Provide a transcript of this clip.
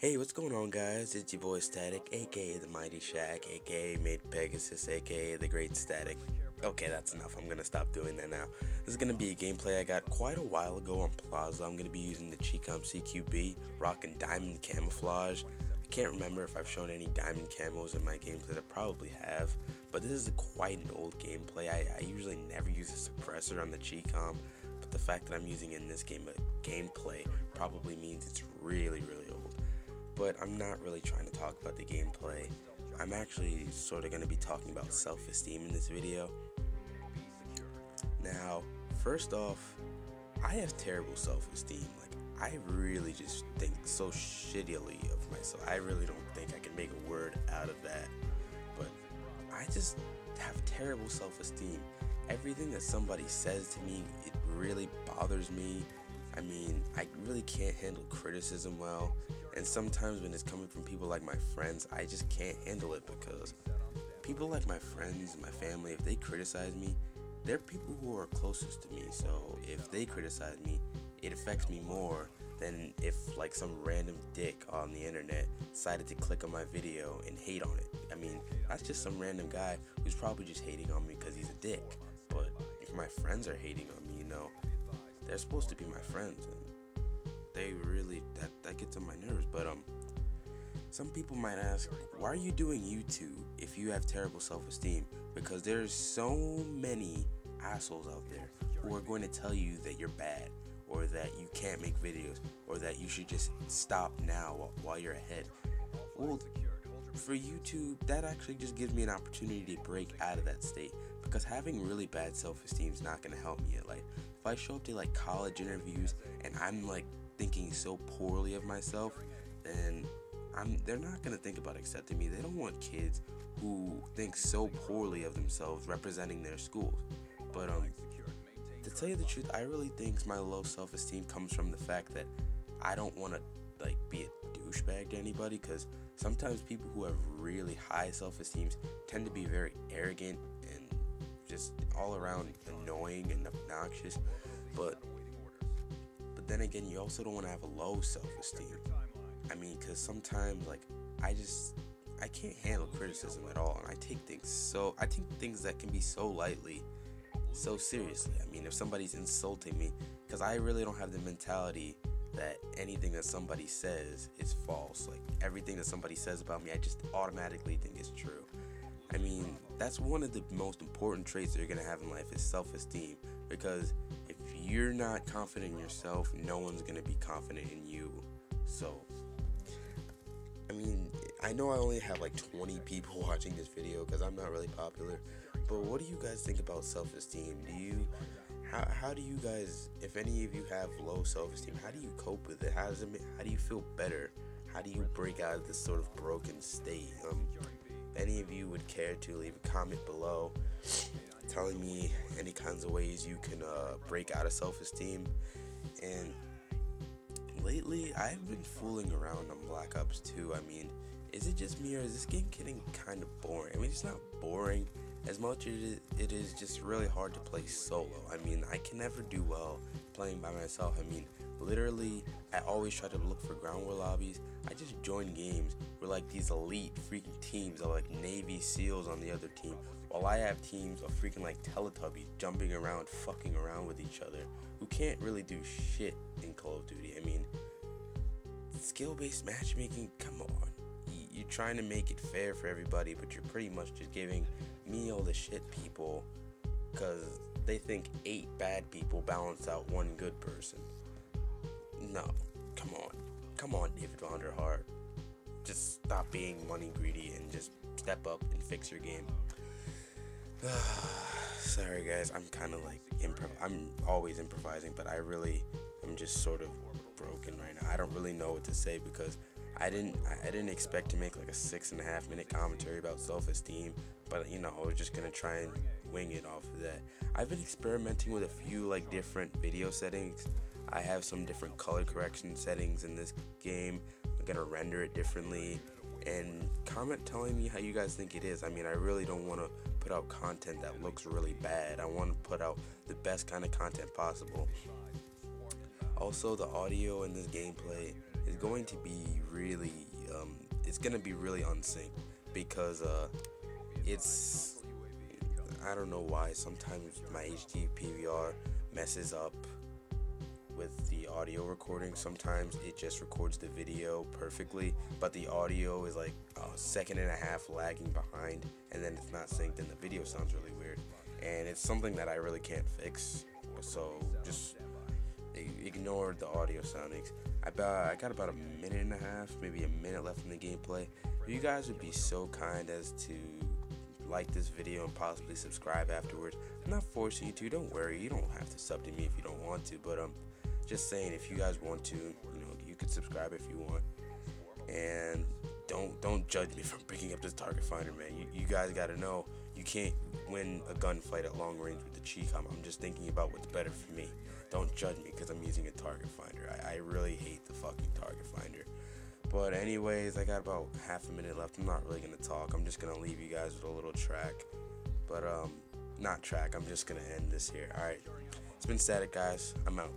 Hey, what's going on, guys? It's your boy Static, aka the Mighty Shack, aka Made Pegasus, aka the Great Static. Okay, that's enough. I'm gonna stop doing that now. This is gonna be a gameplay I got quite a while ago on Plaza. I'm gonna be using the Chicom CQB, rocking diamond camouflage. I can't remember if I've shown any diamond camos in my gameplays. I probably have, but this is quite an old gameplay. I usually never use a suppressor on the Chicom, but the fact that I'm using it in this gameplay probably means it's really old. But I'm not really trying to talk about the gameplay. I'm actually sort of going to be talking about self-esteem in this video. Now, first off, I have terrible self-esteem. Like, I really just think so shittily of myself. I really don't think I can make a word out of that. But I just have terrible self-esteem. Everything that somebody says to me, it really bothers me. I mean, I really can't handle criticism well, and sometimes when it's coming from people like my friends, I just can't handle it because people like my friends and my family, if they criticize me, they're people who are closest to me, so if they criticize me, it affects me more than if like some random dick on the internet decided to click on my video and hate on it. I mean, that's just some random guy who's probably just hating on me because he's a dick, but if my friends are hating on me, they're supposed to be my friends, and they really, that gets on my nerves. But some people might ask, why are you doing YouTube if you have terrible self-esteem? Because there's so many assholes out there who are going to tell you that you're bad, or that you can't make videos, or that you should just stop now while you're ahead. Well, for YouTube, that actually just gives me an opportunity to break out of that state, because having really bad self-esteem is not going to help me in life. If I show up to like college interviews and I'm like thinking so poorly of myself, then they're not going to think about accepting me. They don't want kids who think so poorly of themselves representing their schools. But to tell you the truth, I really think my low self-esteem comes from the fact that I don't want to like be a douchebag to anybody, because sometimes people who have really high self-esteem tend to be very arrogant and just all around annoying and obnoxious. But then again, you also don't want to have a low self-esteem. I mean, because sometimes like I can't handle criticism at all, and I take things that can be so lightly so seriously. I mean, if somebody's insulting me, because I really don't have the mentality that anything that somebody says is false. Like, everything that somebody says about me, I just automatically think is true. I mean, that's one of the most important traits that you're going to have in life, is self-esteem. Because if you're not confident in yourself, no one's going to be confident in you. So, I mean, I know I only have like 20 people watching this video because I'm not really popular. But what do you guys think about self-esteem? How do you guys, if any of you have low self-esteem, how do you cope with it? How do you feel better? How do you break out of this sort of broken state? If any of you would care to leave a comment below telling me any kinds of ways you can break out of self-esteem. And lately, I've been fooling around on Black Ops 2. I mean, is it just me, or is this game getting kind of boring? I mean, it's not boring as much as it is just really hard to play solo. I mean, I can never do well playing by myself. I mean, literally, I always try to look for ground war lobbies. I just join games where like these elite freaking teams are like Navy SEALs on the other team, while I have teams of freaking like Teletubbies jumping around, fucking around with each other, who can't really do shit in Call of Duty. I mean, skill-based matchmaking, come on. You're trying to make it fair for everybody, but you're pretty much just giving me all the shit people because they think 8 bad people balance out 1 good person. No, come on, David Vonderhaar. Just stop being money greedy and just step up and fix your game. Sorry guys, I'm kind of like I'm always improvising, but I'm just sort of broken right now. I don't really know what to say because I didn't expect to make like a 6.5 minute commentary about self-esteem, but I was just gonna try and wing it off of that. I've been experimenting with a few like different video settings. I have some different color correction settings in this game. I'm gonna render it differently, and comment telling me how you guys think it is. I mean, I really don't want to put out content that looks really bad. I want to put out the best kind of content possible. Also, the audio in this gameplay is going to be really, it's gonna be really unsynced because it's, I don't know why. Sometimes my HD PVR messes up with the audio recording. Sometimes it just records the video perfectly, but the audio is like a second and a half lagging behind, and then it's not synced, and the video sounds really weird. And it's something that I really can't fix. So just ignore the audio soundings. I got about a minute and a half, maybe a minute left in the gameplay. If you guys would be so kind as to like this video and possibly subscribe afterwards. I'm not forcing you to. Don't worry. You don't have to sub to me if you don't want to. But just saying, if you guys want to, you could subscribe if you want. And don't judge me for picking up this target finder, man. You guys gotta know you can't win a gunfight at long range with the cheek. I'm just thinking about what's better for me. Don't judge me because I'm using a target finder. I really hate the fucking target finder. But anyways, I got about half a minute left. I'm not really gonna talk. I'm just gonna leave you guys with a little track. But not track. I'm just gonna end this here. All right. It's been Static, guys. I'm out.